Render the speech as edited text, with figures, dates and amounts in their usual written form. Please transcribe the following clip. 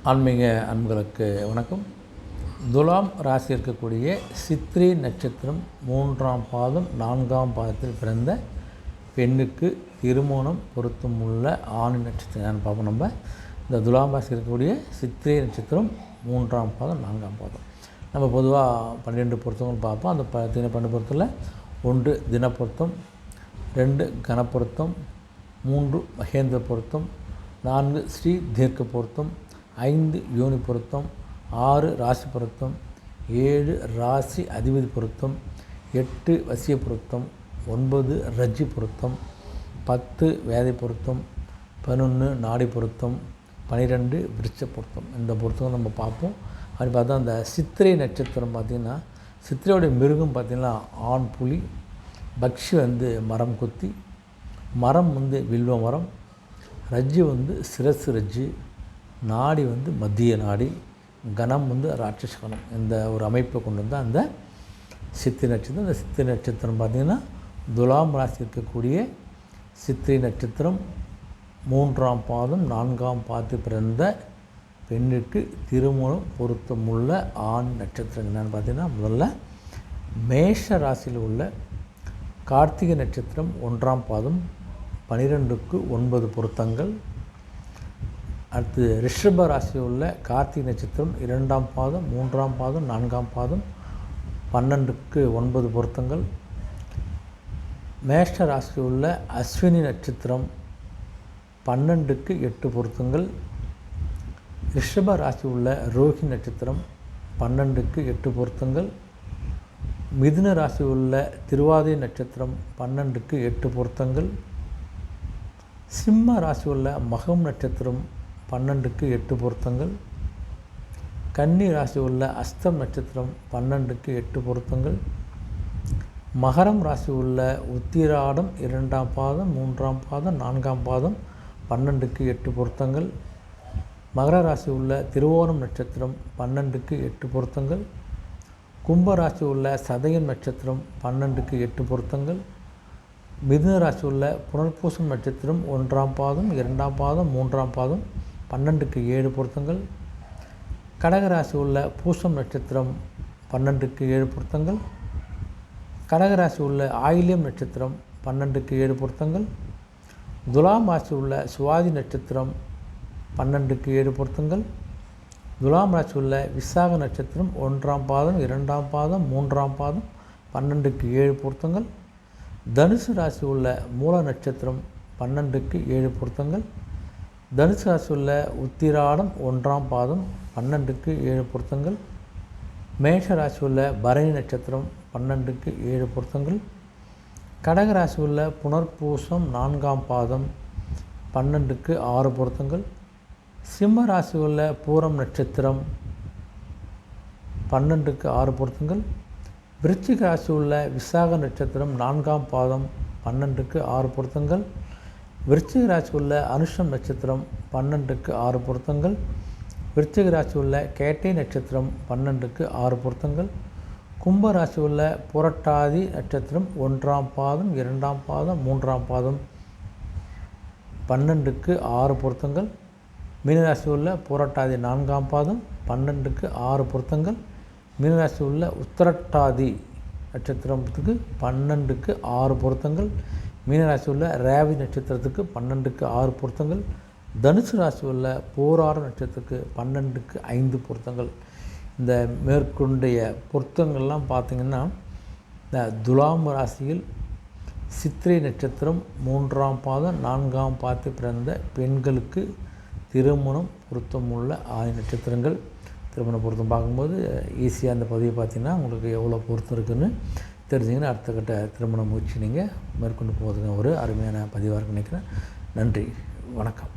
ஆன்மீக அன்புகளுக்கு வணக்கம். துலாம் ராசி இருக்கக்கூடிய சித்திரை நட்சத்திரம் 3ஆம் பாதம் 4ஆம் பாதத்தில் பிறந்த பெண்ணுக்கு திருமணம் பொருத்தம் உள்ள ஆண் நட்சத்திரம் என்னென்னு பார்ப்போம். நம்ம இந்த துலாம் ராசி இருக்கக்கூடிய சித்திரை நட்சத்திரம் 3ஆம் பாதம் 4ஆம் பாதம் நம்ம பொதுவாக 12 பொருத்தங்கள் பார்ப்போம். அந்த 12 பொருத்தத்தில் 1 தின பொருத்தம், 2 கன பொருத்தம், 3 மகேந்திர பொருத்தம், 4 ஸ்ரீ தீர்க்க பொருத்தம், 5 யோனி பொருத்தம், 6 ராசி பொருத்தம், 7 ராசி அதிபதி பொருத்தம், 8 வசிய பொருத்தம், 9 ரஜ்ஜி பொருத்தம், 10 வேதை பொருத்தம், 11 நாடி பொருத்தம், 12 விருட்ச பொருத்தம். இந்த பொருத்தம் நம்ம பார்ப்போம். அப்படி பார்த்தா அந்த சித்திரை நட்சத்திரம் பார்த்திங்கன்னா, சித்திரையோடைய மிருகம் பார்த்திங்கன்னா ஆண் புலி, பக்ஷி மரம் கொத்தி, மரம் வில்வ மரம், ரஜ்ஜி சிரசு ரஜ்ஜி, நாடி மத்திய நாடி, கணம் ராட்சச கணம். இந்த ஒரு அமைப்பை கொண்டு வந்தால் அந்த சித்திரை நட்சத்திரம். இந்த சித்திரை நட்சத்திரம் பார்த்திங்கன்னா துலாம் ராசி இருக்கக்கூடிய சித்திரை நட்சத்திரம் 3ஆம் பாதம் 4ஆம் பாதத்தில் பிறந்த பெண்ணுக்கு திருமணம் பொருத்தமுள்ள ஆண் நட்சத்திரம் என்னென்னு பார்த்திங்கன்னா, முதல்ல மேஷ ராசியில் உள்ள கார்த்திகை நட்சத்திரம் 1ஆம் பாதம் 12க்கு 9 பொருத்தங்கள். அடுத்து ரிஷப ராசியில் உள்ள கார்த்திகை நட்சத்திரம் 2ஆம் பாதம் 3ஆம் பாதம் 4ஆம் பாதம் 12க்கு 9 பொருத்தங்கள். மேஷ ராசியில் உள்ள அஸ்வினி நட்சத்திரம் 12க்கு 8 பொருத்தங்கள். ரிஷப ராசியில் உள்ள ரோஹி நட்சத்திரம் 12க்கு 8 பொருத்தங்கள். மிதுன ராசியில் உள்ள திருவாதிரை நட்சத்திரம் 12க்கு 8 பொருத்தங்கள். சிம்ம ராசி உள்ள மகம் நட்சத்திரம் 12க்கு 8 பொருத்தங்கள். கன்னி ராசி உள்ள அஸ்தம் நட்சத்திரம் 12க்கு 8 பொருத்தங்கள். மகரம் ராசி உள்ள உத்திராடம் 2ஆம் பாதம் 3ஆம் பாதம் 4ஆம் பாதம் 12க்கு 8 பொருத்தங்கள். மகர ராசி உள்ள திருவோணம் நட்சத்திரம் 12க்கு 8 பொருத்தங்கள். கும்பராசி உள்ள சதயம் நட்சத்திரம் 12க்கு 8 பொருத்தங்கள். மிதுன ராசி உள்ள புனர்பூசம் நட்சத்திரம் 1ஆம் பாதம் 2ஆம் பாதம் 3ஆம் பாதம் 12க்கு 7 பொருத்தங்கள். கடகராசி உள்ள பூசம் நட்சத்திரம் 12க்கு 7 பொருத்தங்கள். கடகராசி உள்ள ஆயில்யம் நட்சத்திரம் 12க்கு 7 பொருத்தங்கள். துலாம் ராசி உள்ள சுவாதி நட்சத்திரம் 12க்கு 7 பொருத்தங்கள். துலாம் ராசி உள்ள விசாக நட்சத்திரம் 1ஆம் பாதம் 2ஆம் பாதம் 3ஆம் பாதம் 12க்கு 7 பொருத்தங்கள். தனுசு ராசி உள்ள மூல நட்சத்திரம் 12க்கு 7 பொருத்தங்கள். தனுசு ராசி உள்ள உத்திராடம் 1ஆம் பாதம் 12க்கு 7 பொருத்தங்கள். மேஷ ராசி உள்ள பரணி நட்சத்திரம் 12க்கு 7 பொருத்தங்கள். கடகராசி உள்ள புனர்பூசம் 4ஆம் பாதம் 12க்கு 6 பொருத்தங்கள். சிம்ம ராசி உள்ள பூரம் நட்சத்திரம் 12க்கு 6 பொருத்தங்கள். விருச்சிக ராசி உள்ள விசாக நட்சத்திரம் 4ஆம் பாதம் 12க்கு 6 பொருத்தங்கள். விருச்சிக ராசி உள்ள அனுஷம் நட்சத்திரம் 12க்கு 6 பொருத்தங்கள். விருச்சிக ராசி உள்ள கேட்டை நட்சத்திரம் 12க்கு 6 பொருத்தங்கள். கும்ப ராசி உள்ள புரட்டாதி நட்சத்திரம் 1ஆம் பாதம் 2ஆம் பாதம் 3ஆம் பாதம் 12க்கு 6 பொருத்தங்கள். மீனராசி உள்ள புரட்டாதி 4ஆம் பாதம் 12க்கு 6 பொருத்தங்கள். மீனராசி உள்ள உத்திரட்டாதி நட்சத்திரத்துக்கு 12க்கு 6 பொருத்தங்கள். மீனராசி உள்ள ரேவதி நட்சத்திரத்துக்கு 12க்கு 6 பொருத்தங்கள். தனுசு ராசி உள்ள போராட நட்சத்திரத்துக்கு 12க்கு 5 பொருத்தங்கள். இந்த மேற்கொண்டைய பொருத்தங்கள்லாம் பார்த்திங்கன்னா, இந்த துலாம் ராசியில் சித்திரை நட்சத்திரம் 3ஆம் பாதம் 4ஆம் பாதத்தில் பிறந்த பெண்களுக்கு திருமணம் பொருத்தமுள்ள 6 நட்சத்திரங்கள். திருமண பொருத்தம் பார்க்கும்போது ஈஸியாக அந்த பதிவை பார்த்திங்கன்னா உங்களுக்கு எவ்வளோ பொருத்தம் இருக்குதுன்னு தெரிஞ்சிங்கன்னா அடுத்த கட்ட திருமண முயற்சி நீங்கள் மேற்கொண்டு போகிறதுக்கு ஒரு அருமையான பதிவாக இருக்குன்னு நினைக்கிறேன். நன்றி, வணக்கம்.